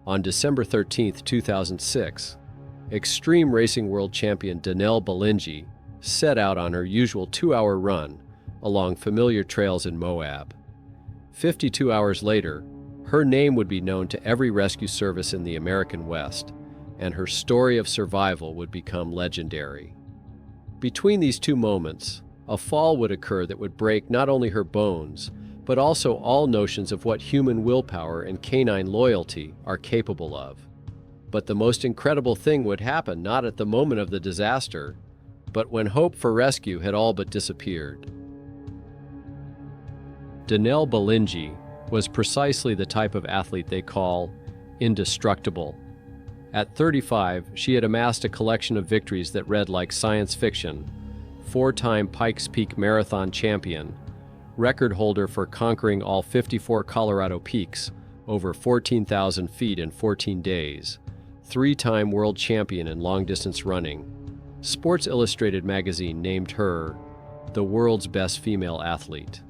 On December 13, 2006, extreme racing world champion Danelle Belingi set out on her usual 2-hour run along familiar trails in Moab. 52 hours later, her name would be known to every rescue service in the American West, and her story of survival would become legendary. Between these two moments, a fall would occur that would break not only her bones, but also all notions of what human willpower and canine loyalty are capable of. But the most incredible thing would happen not at the moment of the disaster, but when hope for rescue had all but disappeared. Danelle Belingi was precisely the type of athlete they call indestructible. At 35, she had amassed a collection of victories that read like science fiction: 4-time Pikes Peak Marathon champion, record holder for conquering all 54 Colorado peaks over 14,000 feet in 14 days, 3-time world champion in long-distance running. Sports Illustrated magazine named her the world's best female athlete.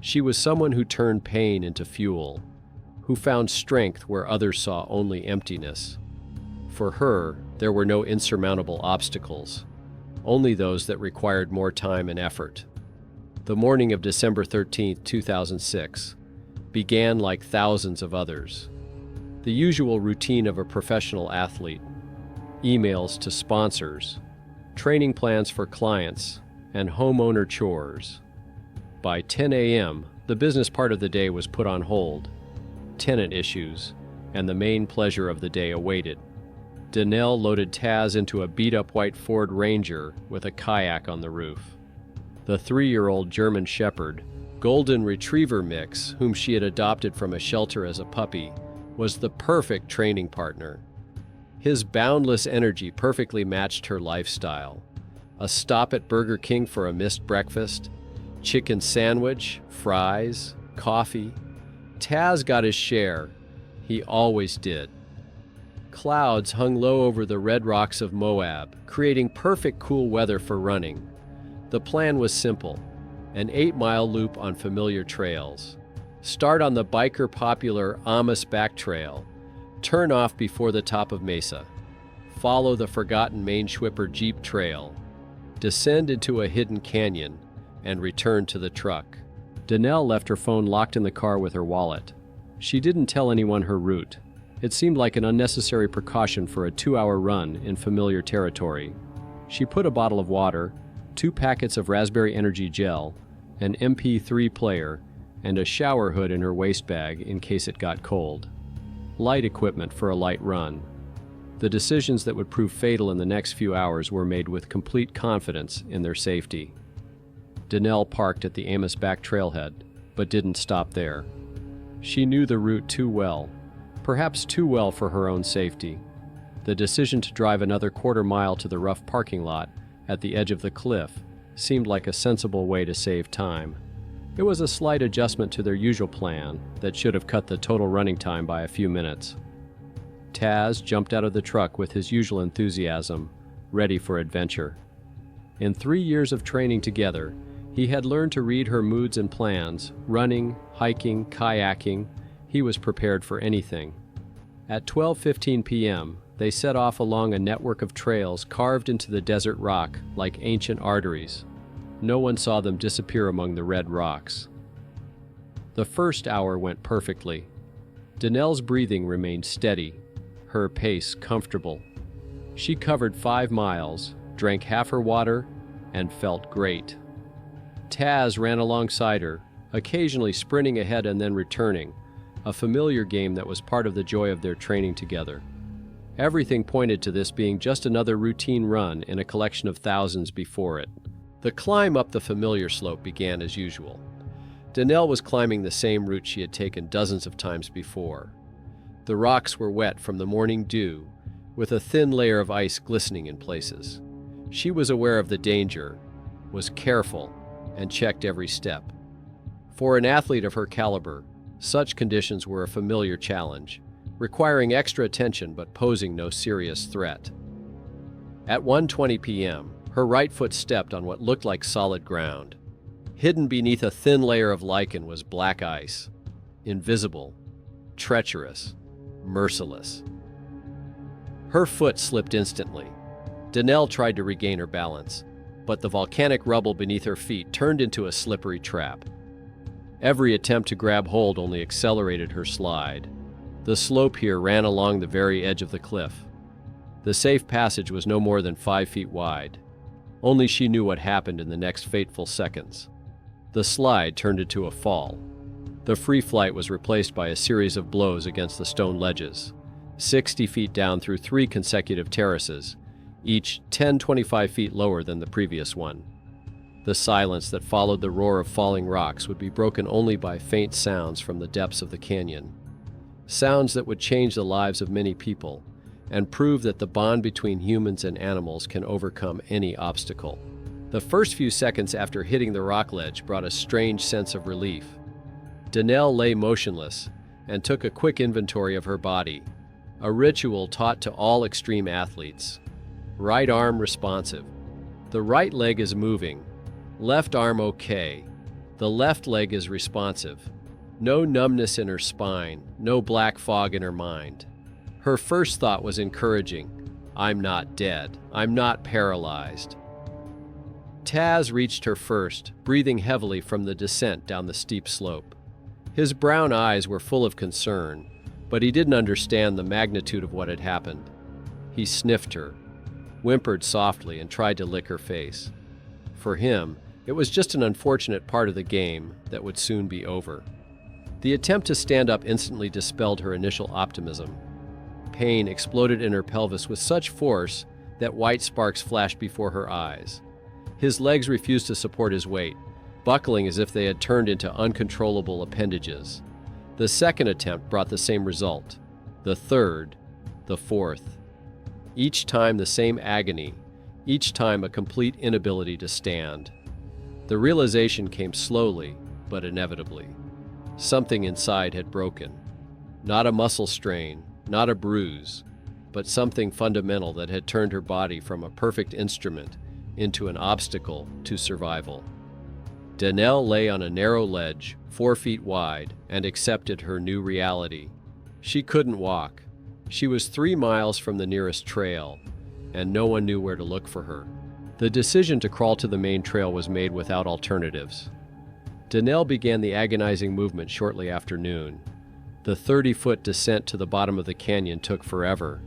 She was someone who turned pain into fuel, who found strength where others saw only emptiness. For her, there were no insurmountable obstacles, only those that required more time and effort. The morning of December 13, 2006, began like thousands of others. The usual routine of a professional athlete: emails to sponsors, training plans for clients, and homeowner chores. By 10 a.m., the business part of the day was put on hold. Tenant issues and the main pleasure of the day awaited. Danelle loaded Taz into a beat-up white Ford Ranger with a kayak on the roof. The 3-year-old German Shepherd, Golden Retriever mix, whom she had adopted from a shelter as a puppy, was the perfect training partner. His boundless energy perfectly matched her lifestyle. A stop at Burger King for a missed breakfast, chicken sandwich, fries, coffee. Taz got his share. He always did. Clouds hung low over the red rocks of Moab, creating perfect cool weather for running. The plan was simple: an 8-mile loop on familiar trails. Start on the biker-popular Amos Back Trail. Turn off before the top of Mesa. Follow the forgotten Main Schwipper Jeep Trail. Descend into a hidden canyon and return to the truck. Danelle left her phone locked in the car with her wallet. She didn't tell anyone her route. It seemed like an unnecessary precaution for a 2-hour run in familiar territory. She put a bottle of water, 2 packets of raspberry energy gel, an MP3 player, and a shower hood in her waist bag in case it got cold. Light equipment for a light run. The decisions that would prove fatal in the next few hours were made with complete confidence in their safety. Danelle parked at the Amos Back Trailhead, but didn't stop there. She knew the route too well, perhaps too well for her own safety. The decision to drive another 1/4 mile to the rough parking lot at the edge of the cliff seemed like a sensible way to save time. It was a slight adjustment to their usual plan that should have cut the total running time by a few minutes. Taz jumped out of the truck with his usual enthusiasm, ready for adventure. In 3 years of training together, he had learned to read her moods and plans. Running, hiking, kayaking, he was prepared for anything. At 12:15 p.m., they set off along a network of trails carved into the desert rock like ancient arteries. No one saw them disappear among the red rocks. The first hour went perfectly. Danelle's breathing remained steady, her pace comfortable. She covered 5 miles, drank half her water, and felt great. Taz ran alongside her, occasionally sprinting ahead and then returning, a familiar game that was part of the joy of their training together. Everything pointed to this being just another routine run in a collection of thousands before it. The climb up the familiar slope began as usual. Danelle was climbing the same route she had taken dozens of times before. The rocks were wet from the morning dew, with a thin layer of ice glistening in places. She was aware of the danger, was careful, and checked every step. For an athlete of her caliber, such conditions were a familiar challenge, requiring extra attention but posing no serious threat. At 1:20 p.m., her right foot stepped on what looked like solid ground. Hidden beneath a thin layer of lichen was black ice, invisible, treacherous. merciless. Her foot slipped instantly. Danelle tried to regain her balance, but the volcanic rubble beneath her feet turned into a slippery trap. Every attempt to grab hold only accelerated her slide. The slope here ran along the very edge of the cliff. The safe passage was no more than 5 feet wide. Only she knew what happened in the next fateful seconds. The slide turned into a fall. The free flight was replaced by a series of blows against the stone ledges, 60 feet down through 3 consecutive terraces, each 10-25 feet lower than the previous one. The silence that followed the roar of falling rocks would be broken only by faint sounds from the depths of the canyon. Sounds that would change the lives of many people and prove that the bond between humans and animals can overcome any obstacle. The first few seconds after hitting the rock ledge brought a strange sense of relief. Danelle lay motionless and took a quick inventory of her body, a ritual taught to all extreme athletes. Right arm responsive. The right leg is moving. Left arm okay. The left leg is responsive. No numbness in her spine, no black fog in her mind. Her first thought was encouraging. I'm not dead. I'm not paralyzed. Taz reached her first, breathing heavily from the descent down the steep slope. His brown eyes were full of concern, but he didn't understand the magnitude of what had happened. He sniffed her, whimpered softly, and tried to lick her face. For him, it was just an unfortunate part of the game that would soon be over. The attempt to stand up instantly dispelled her initial optimism. Pain exploded in her pelvis with such force that white sparks flashed before her eyes. His legs refused to support his weight, buckling as if they had turned into uncontrollable appendages. The second attempt brought the same result. The third, the fourth. Each time the same agony, each time a complete inability to stand. The realization came slowly, but inevitably. Something inside had broken. Not a muscle strain, not a bruise, but something fundamental that had turned her body from a perfect instrument into an obstacle to survival. Danelle lay on a narrow ledge, 4 feet wide, and accepted her new reality. She couldn't walk. She was 3 miles from the nearest trail, and no one knew where to look for her. The decision to crawl to the main trail was made without alternatives. Danelle began the agonizing movement shortly after noon. The 30-foot descent to the bottom of the canyon took forever.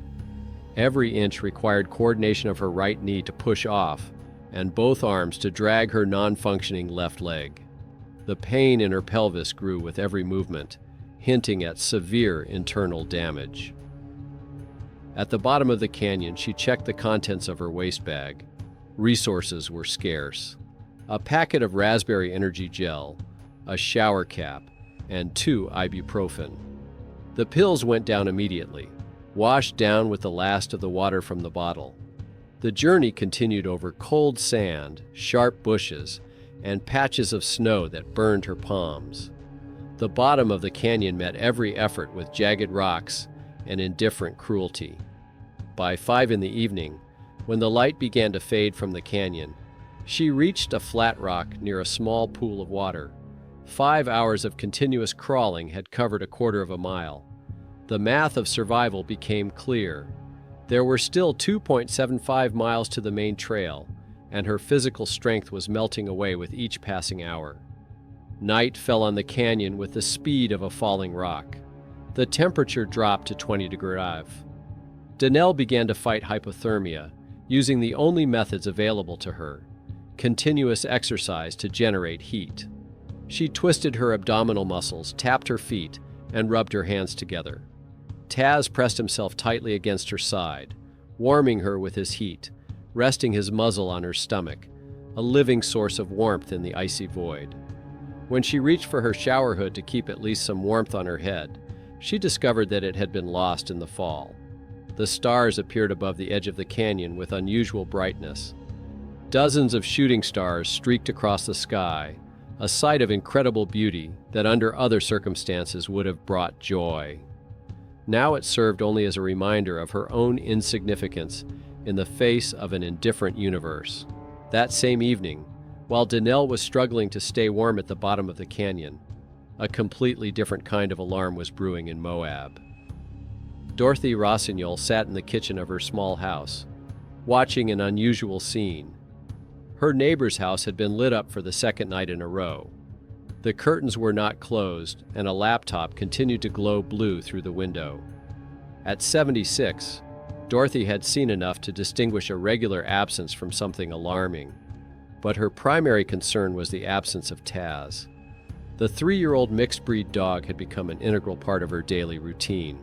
Every inch required coordination of her right knee to push off, and both arms to drag her non-functioning left leg. The pain in her pelvis grew with every movement, hinting at severe internal damage. At the bottom of the canyon, she checked the contents of her waste bag. Resources were scarce. A packet of raspberry energy gel, a shower cap, and 2 ibuprofen. The pills went down immediately, washed down with the last of the water from the bottle. The journey continued over cold sand, sharp bushes, and patches of snow that burned her palms. The bottom of the canyon met every effort with jagged rocks and indifferent cruelty. By 5 in the evening, when the light began to fade from the canyon, she reached a flat rock near a small pool of water. 5 hours of continuous crawling had covered a quarter of a mile. The math of survival became clear. There were still 2.75 miles to the main trail, and her physical strength was melting away with each passing hour. Night fell on the canyon with the speed of a falling rock. The temperature dropped to 20 degrees. Danelle began to fight hypothermia, using the only methods available to her: continuous exercise to generate heat. She twisted her abdominal muscles, tapped her feet, and rubbed her hands together. Taz pressed himself tightly against her side, warming her with his heat, resting his muzzle on her stomach, a living source of warmth in the icy void. When she reached for her shower hood to keep at least some warmth on her head, she discovered that it had been lost in the fall. The stars appeared above the edge of the canyon with unusual brightness. Dozens of shooting stars streaked across the sky, a sight of incredible beauty that under other circumstances would have brought joy. Now it served only as a reminder of her own insignificance in the face of an indifferent universe. That same evening, while Danelle was struggling to stay warm at the bottom of the canyon, a completely different kind of alarm was brewing in Moab. Dorothy Rossignol sat in the kitchen of her small house, watching an unusual scene. Her neighbor's house had been lit up for the second night in a row. The curtains were not closed, and a laptop continued to glow blue through the window. At 76, Dorothy had seen enough to distinguish a regular absence from something alarming. But her primary concern was the absence of Taz. The 3-year-old mixed-breed dog had become an integral part of her daily routine.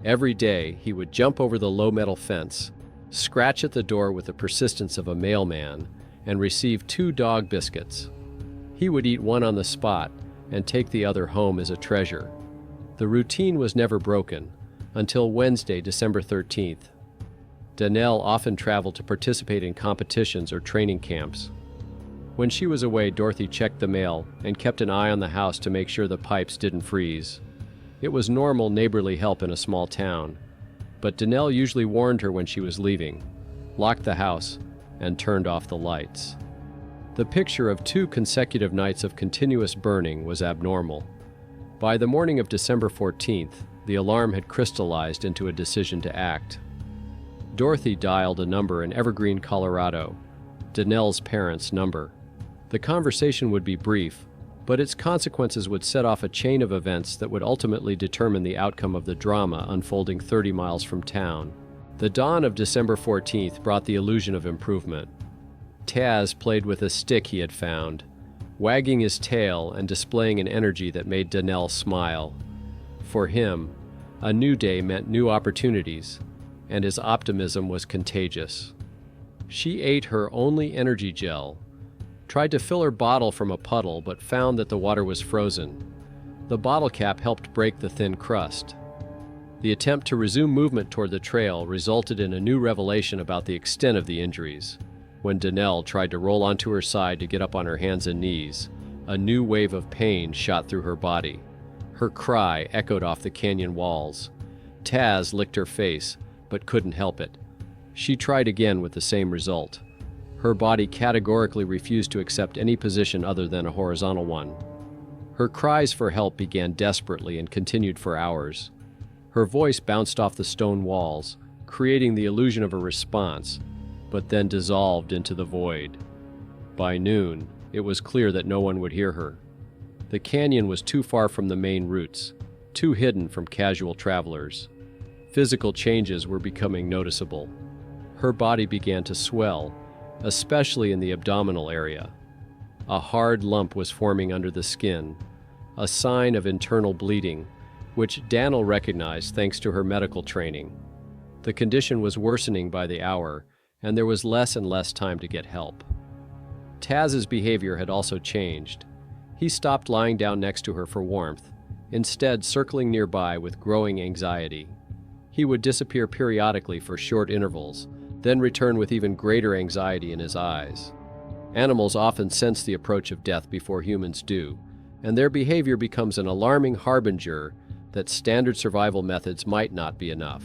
Every day, he would jump over the low-metal fence, scratch at the door with the persistence of a mailman, and receive 2 dog biscuits. He would eat one on the spot and take the other home as a treasure. The routine was never broken until Wednesday, December 13th. Danelle often traveled to participate in competitions or training camps. When she was away, Dorothy checked the mail and kept an eye on the house to make sure the pipes didn't freeze. It was normal neighborly help in a small town, but Danelle usually warned her when she was leaving, locked the house, and turned off the lights. The picture of 2 consecutive nights of continuous burning was abnormal. By the morning of December 14th, the alarm had crystallized into a decision to act. Dorothy dialed a number in Evergreen, Colorado, Danelle's parents' number. The conversation would be brief, but its consequences would set off a chain of events that would ultimately determine the outcome of the drama unfolding 30 miles from town. The dawn of December 14th brought the illusion of improvement. Taz played with a stick he had found, wagging his tail and displaying an energy that made Danelle smile. For him, a new day meant new opportunities, and his optimism was contagious. She ate her only energy gel, tried to fill her bottle from a puddle, but found that the water was frozen. The bottle cap helped break the thin crust. The attempt to resume movement toward the trail resulted in a new revelation about the extent of the injuries. When Danelle tried to roll onto her side to get up on her hands and knees, a new wave of pain shot through her body. Her cry echoed off the canyon walls. Taz licked her face, but couldn't help it. She tried again with the same result. Her body categorically refused to accept any position other than a horizontal one. Her cries for help began desperately and continued for hours. Her voice bounced off the stone walls, creating the illusion of a response, but then dissolved into the void. By noon, it was clear that no one would hear her. The canyon was too far from the main routes, too hidden from casual travelers. Physical changes were becoming noticeable. Her body began to swell, especially in the abdominal area. A hard lump was forming under the skin, a sign of internal bleeding, which Danelle recognized thanks to her medical training. The condition was worsening by the hour, and there was less and less time to get help. Taz's behavior had also changed. He stopped lying down next to her for warmth, instead circling nearby with growing anxiety. He would disappear periodically for short intervals, then return with even greater anxiety in his eyes. Animals often sense the approach of death before humans do, and their behavior becomes an alarming harbinger that standard survival methods might not be enough.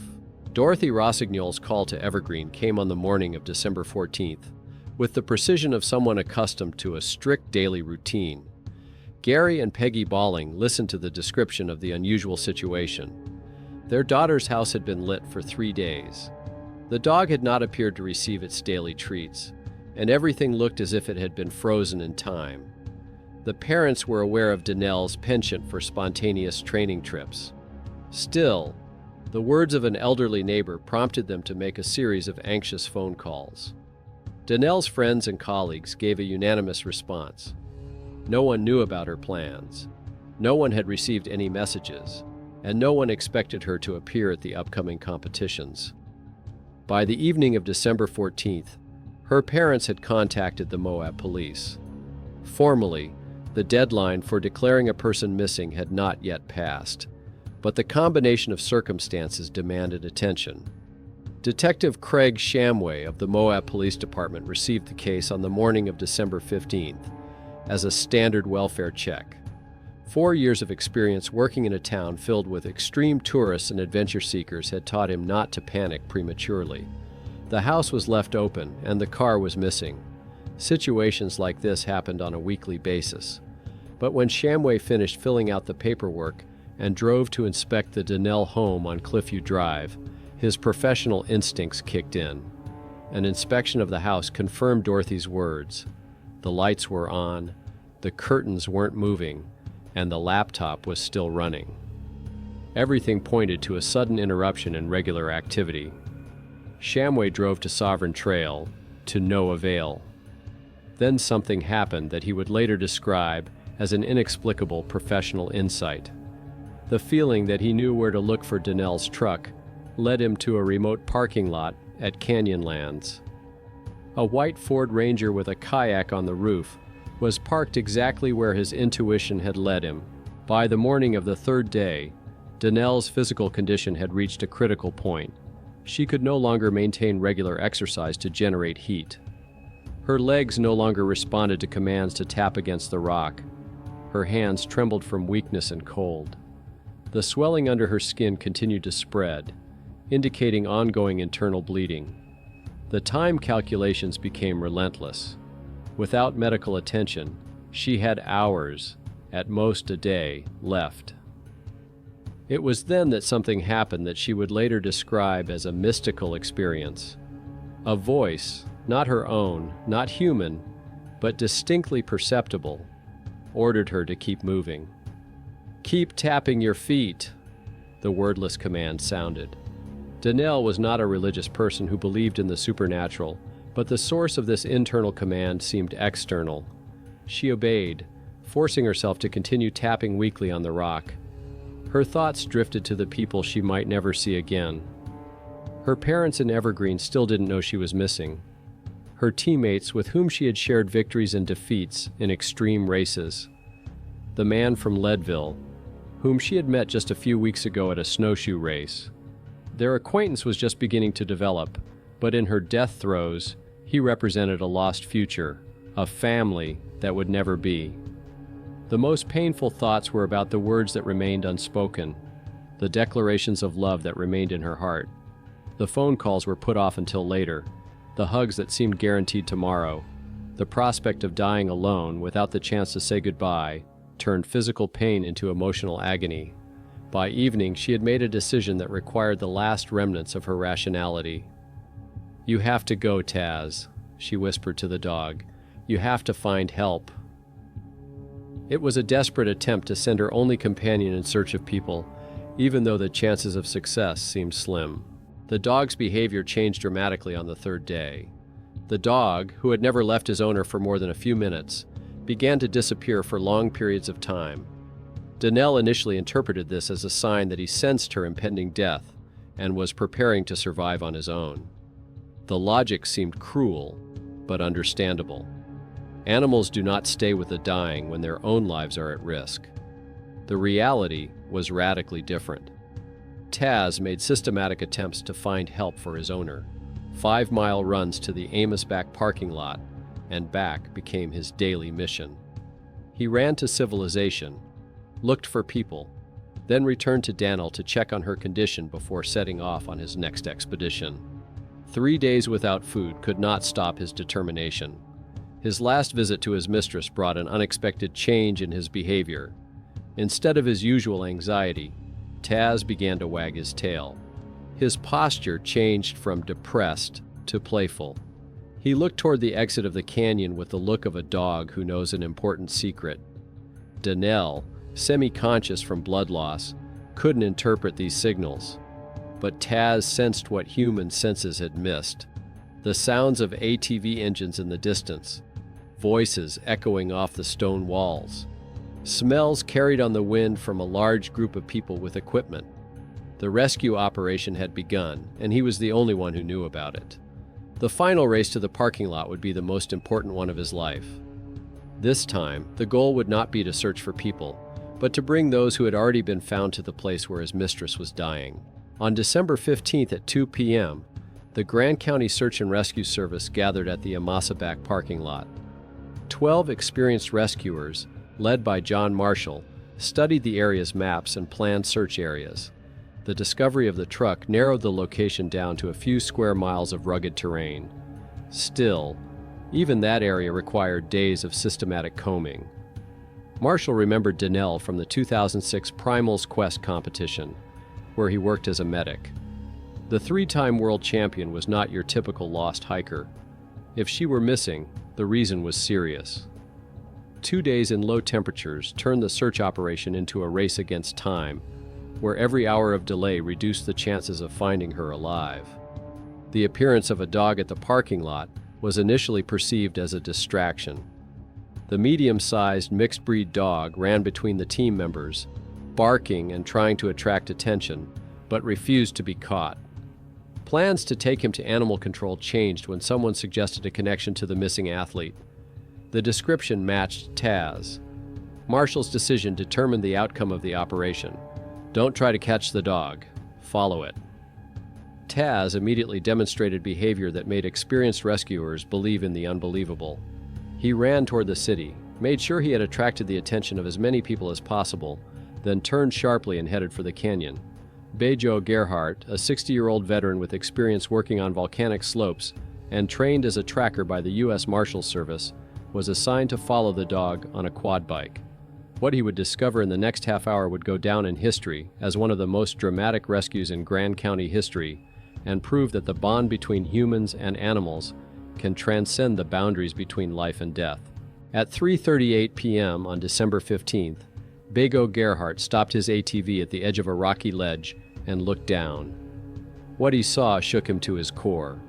Dorothy Rossignol's call to Evergreen came on the morning of December 14th, with the precision of someone accustomed to a strict daily routine. Gary and Peggy Balling listened to the description of the unusual situation. Their daughter's house had been lit for 3 days. The dog had not appeared to receive its daily treats, and everything looked as if it had been frozen in time. The parents were aware of Danelle's penchant for spontaneous training trips. Still, the words of an elderly neighbor prompted them to make a series of anxious phone calls. Danelle's friends and colleagues gave a unanimous response. No one knew about her plans. No one had received any messages, and no one expected her to appear at the upcoming competitions. By the evening of December 14th, her parents had contacted the Moab police. Formally, the deadline for declaring a person missing had not yet passed, but the combination of circumstances demanded attention. Detective Craig Shamway of the Moab Police Department received the case on the morning of December 15th as a standard welfare check. 4 years of experience working in a town filled with extreme tourists and adventure seekers had taught him not to panic prematurely. The house was left open and the car was missing. Situations like this happened on a weekly basis. But when Shamway finished filling out the paperwork and drove to inspect the Donnell home on Cliffview Drive. His professional instincts kicked in. An inspection of the house confirmed Dorothy's words. The lights were on, the curtains weren't moving, and the laptop was still running. Everything pointed to a sudden interruption in regular activity. Shamway drove to Sovereign Trail, to no avail. Then something happened that he would later describe as an inexplicable professional insight. The feeling that he knew where to look for Donnell's truck led him to a remote parking lot at Canyonlands. A white Ford Ranger with a kayak on the roof was parked exactly where his intuition had led him. By the morning of the third day, Donnell's physical condition had reached a critical point. She could no longer maintain regular exercise to generate heat. Her legs no longer responded to commands to tap against the rock. Her hands trembled from weakness and cold. The swelling under her skin continued to spread, indicating ongoing internal bleeding. The time calculations became relentless. Without medical attention, she had hours, at most a day, left. It was then that something happened that she would later describe as a mystical experience. A voice, not her own, not human, but distinctly perceptible, ordered her to keep moving. "Keep tapping your feet," the wordless command sounded. Donnell was not a religious person who believed in the supernatural, but the source of this internal command seemed external. She obeyed, forcing herself to continue tapping weakly on the rock. Her thoughts drifted to the people she might never see again. Her parents in Evergreen still didn't know she was missing. Her teammates with whom she had shared victories and defeats in extreme races. The man from Leadville, whom she had met just a few weeks ago at a snowshoe race. Their acquaintance was just beginning to develop, but in her death throes, he represented a lost future, a family that would never be. The most painful thoughts were about the words that remained unspoken, the declarations of love that remained in her heart. The phone calls were put off until later, the hugs that seemed guaranteed tomorrow. The prospect of dying alone without the chance to say goodbye turned physical pain into emotional agony. By evening, she had made a decision that required the last remnants of her rationality. "You have to go, Taz," she whispered to the dog. "You have to find help." It was a desperate attempt to send her only companion in search of people, even though the chances of success seemed slim. The dog's behavior changed dramatically on the third day. The dog, who had never left his owner for more than a few minutes, began to disappear for long periods of time. Donnell initially interpreted this as a sign that he sensed her impending death and was preparing to survive on his own. The logic seemed cruel, but understandable. Animals do not stay with the dying when their own lives are at risk. The reality was radically different. Taz made systematic attempts to find help for his owner. 5-mile runs to the Amos back parking lot and back became his daily mission. He ran to civilization, looked for people, then returned to Dannel to check on her condition before setting off on his next expedition. 3 days without food could not stop his determination. His last visit to his mistress brought an unexpected change in his behavior. Instead of his usual anxiety, Taz began to wag his tail. His posture changed from depressed to playful. He looked toward the exit of the canyon with the look of a dog who knows an important secret. Donnell, semi-conscious from blood loss, couldn't interpret these signals. But Taz sensed what human senses had missed. The sounds of ATV engines in the distance, voices echoing off the stone walls, smells carried on the wind from a large group of people with equipment. The rescue operation had begun, and he was the only one who knew about it. The final race to the parking lot would be the most important one of his life. This time, the goal would not be to search for people, but to bring those who had already been found to the place where his mistress was dying. On December 15th at 2 p.m., the Grant County Search and Rescue Service gathered at the Amasaback parking lot. 12 experienced rescuers, led by John Marshall, studied the area's maps and planned search areas. The discovery of the truck narrowed the location down to a few square miles of rugged terrain. Still, even that area required days of systematic combing. Marshall remembered Donnell from the 2006 Primal's Quest competition, where he worked as a medic. The three-time world champion was not your typical lost hiker. If she were missing, the reason was serious. 2 days in low temperatures turned the search operation into a race against time, where every hour of delay reduced the chances of finding her alive. The appearance of a dog at the parking lot was initially perceived as a distraction. The medium-sized mixed-breed dog ran between the team members, barking and trying to attract attention, but refused to be caught. Plans to take him to animal control changed when someone suggested a connection to the missing athlete. The description matched Taz. Marshall's decision determined the outcome of the operation. Don't try to catch the dog. Follow it. Taz immediately demonstrated behavior that made experienced rescuers believe in the unbelievable. He ran toward the city, made sure he had attracted the attention of as many people as possible, then turned sharply and headed for the canyon. Bejo Gerhardt, a 60-year-old veteran with experience working on volcanic slopes and trained as a tracker by the U.S. Marshals Service, was assigned to follow the dog on a quad bike. What he would discover in the next half hour would go down in history as one of the most dramatic rescues in Grand County history and prove that the bond between humans and animals can transcend the boundaries between life and death. At 3:38 p.m. on December 15th, Bejo Gerhardt stopped his ATV at the edge of a rocky ledge and looked down. What he saw shook him to his core.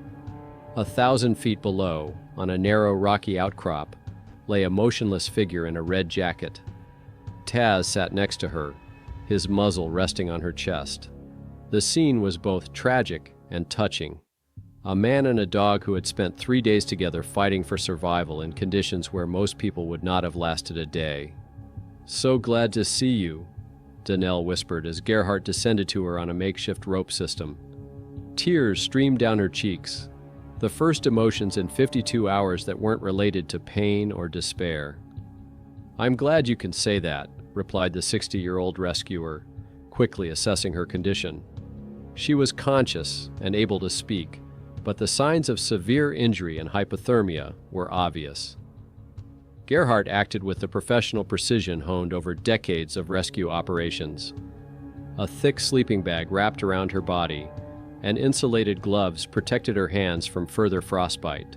1,000 feet below, on a narrow rocky outcrop, lay a motionless figure in a red jacket. Taz sat next to her, his muzzle resting on her chest. The scene was both tragic and touching. A man and a dog who had spent 3 days together fighting for survival in conditions where most people would not have lasted a day. "So glad to see you," Donnell whispered as Gerhardt descended to her on a makeshift rope system. Tears streamed down her cheeks, the first emotions in 52 hours that weren't related to pain or despair. "I'm glad you can say that," replied the 60-year-old rescuer, quickly assessing her condition. She was conscious and able to speak, but the signs of severe injury and hypothermia were obvious. Gerhardt acted with the professional precision honed over decades of rescue operations. A thick sleeping bag wrapped around her body, and insulated gloves protected her hands from further frostbite.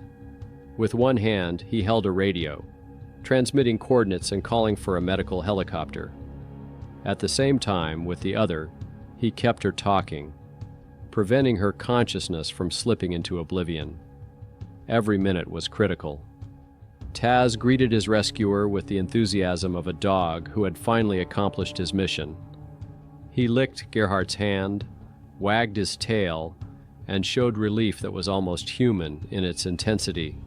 With one hand, he held a radio, transmitting coordinates and calling for a medical helicopter. At the same time, with the other, he kept her talking, preventing her consciousness from slipping into oblivion. Every minute was critical. Taz greeted his rescuer with the enthusiasm of a dog who had finally accomplished his mission. He licked Gerhardt's hand, wagged his tail, and showed relief that was almost human in its intensity.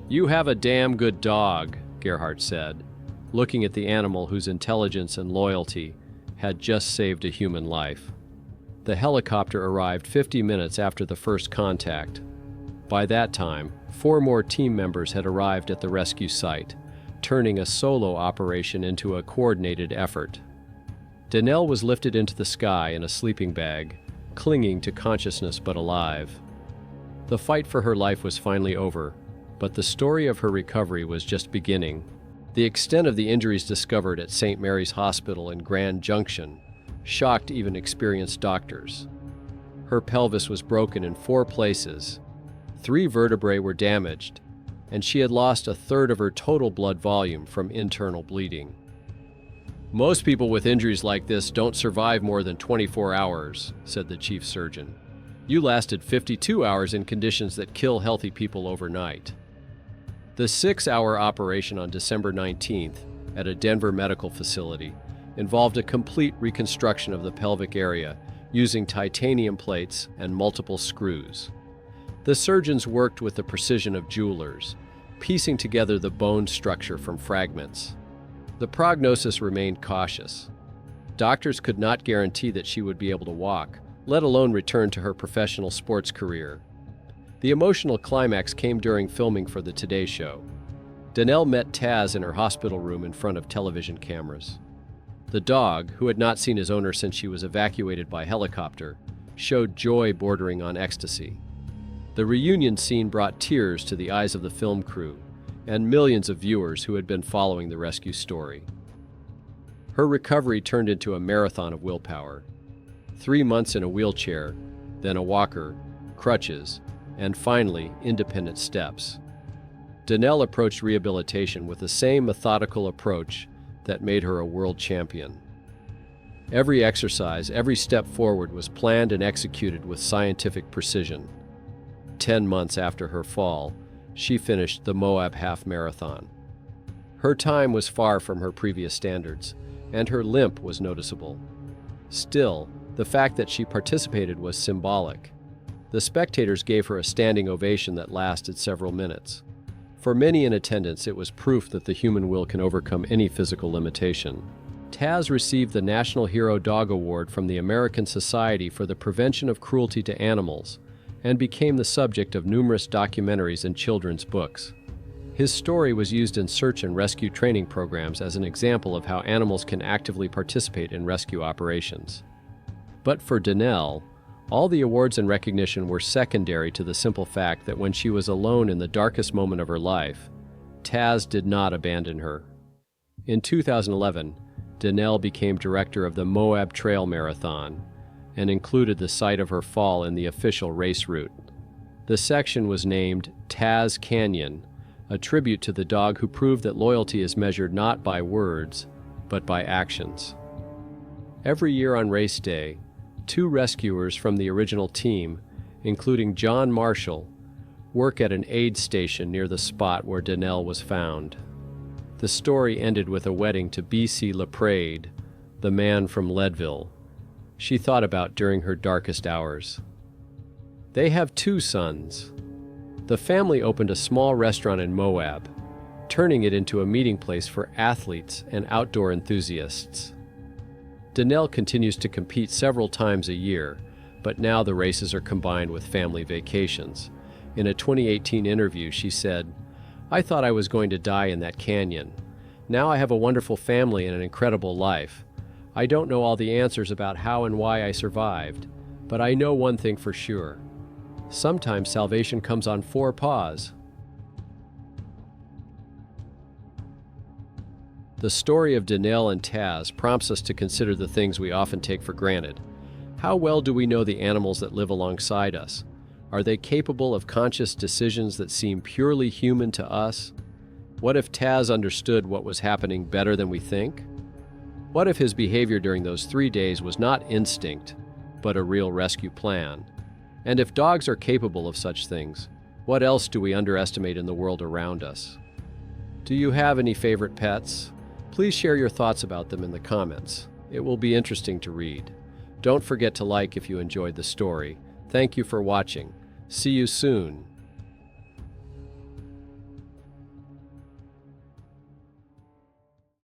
"You have a damn good dog," Gerhardt said, looking at the animal whose intelligence and loyalty had just saved a human life. The helicopter arrived 50 minutes after the first contact. By that time, 4 more team members had arrived at the rescue site, turning a solo operation into a coordinated effort. Donnell was lifted into the sky in a sleeping bag, clinging to consciousness but alive. The fight for her life was finally over, but the story of her recovery was just beginning. The extent of the injuries discovered at St. Mary's Hospital in Grand Junction shocked even experienced doctors. Her pelvis was broken in 4 places, 3 vertebrae were damaged, and she had lost 1/3 of her total blood volume from internal bleeding. "Most people with injuries like this don't survive more than 24 hours, said the chief surgeon. "You lasted 52 hours in conditions that kill healthy people overnight." The 6-hour operation on December 19th at a Denver medical facility involved a complete reconstruction of the pelvic area using titanium plates and multiple screws. The surgeons worked with the precision of jewelers, piecing together the bone structure from fragments. The prognosis remained cautious. Doctors could not guarantee that she would be able to walk, let alone return to her professional sports career. The emotional climax came during filming for the Today Show. Donnell met Taz in her hospital room in front of television cameras. The dog, who had not seen his owner since she was evacuated by helicopter, showed joy bordering on ecstasy. The reunion scene brought tears to the eyes of the film crew, and millions of viewers who had been following the rescue story. Her recovery turned into a marathon of willpower. 3 months in a wheelchair, then a walker, crutches, and finally, independent steps. Danelle approached rehabilitation with the same methodical approach that made her a world champion. Every exercise, every step forward was planned and executed with scientific precision. 10 months after her fall, she finished the Moab Half Marathon. Her time was far from her previous standards, and her limp was noticeable. Still, the fact that she participated was symbolic. The spectators gave her a standing ovation that lasted several minutes. For many in attendance, it was proof that the human will can overcome any physical limitation. Taz received the National Hero Dog Award from the American Society for the Prevention of Cruelty to Animals and became the subject of numerous documentaries and children's books. His story was used in search and rescue training programs as an example of how animals can actively participate in rescue operations. But for Danelle, all the awards and recognition were secondary to the simple fact that when she was alone in the darkest moment of her life, Taz did not abandon her. In 2011, Danelle became director of the Moab Trail Marathon and included the site of her fall in the official race route. The section was named Taz Canyon, a tribute to the dog who proved that loyalty is measured not by words, but by actions. Every year on race day, 2 rescuers from the original team, including John Marshall, work at an aid station near the spot where Danelle was found. The story ended with a wedding to B.C. LaPrade, the man from Leadville she thought about during her darkest hours. They have 2 sons. The family opened a small restaurant in Moab, turning it into a meeting place for athletes and outdoor enthusiasts. Danelle continues to compete several times a year, but now the races are combined with family vacations. In a 2018 interview, she said, "I thought I was going to die in that canyon. Now I have a wonderful family and an incredible life. I don't know all the answers about how and why I survived, but I know one thing for sure. Sometimes salvation comes on 4 paws." The story of Danelle and Taz prompts us to consider the things we often take for granted. How well do we know the animals that live alongside us? Are they capable of conscious decisions that seem purely human to us? What if Taz understood what was happening better than we think? What if his behavior during those 3 days was not instinct, but a real rescue plan? And if dogs are capable of such things, what else do we underestimate in the world around us? Do you have any favorite pets? Please share your thoughts about them in the comments. It will be interesting to read. Don't forget to like if you enjoyed the story. Thank you for watching. See you soon.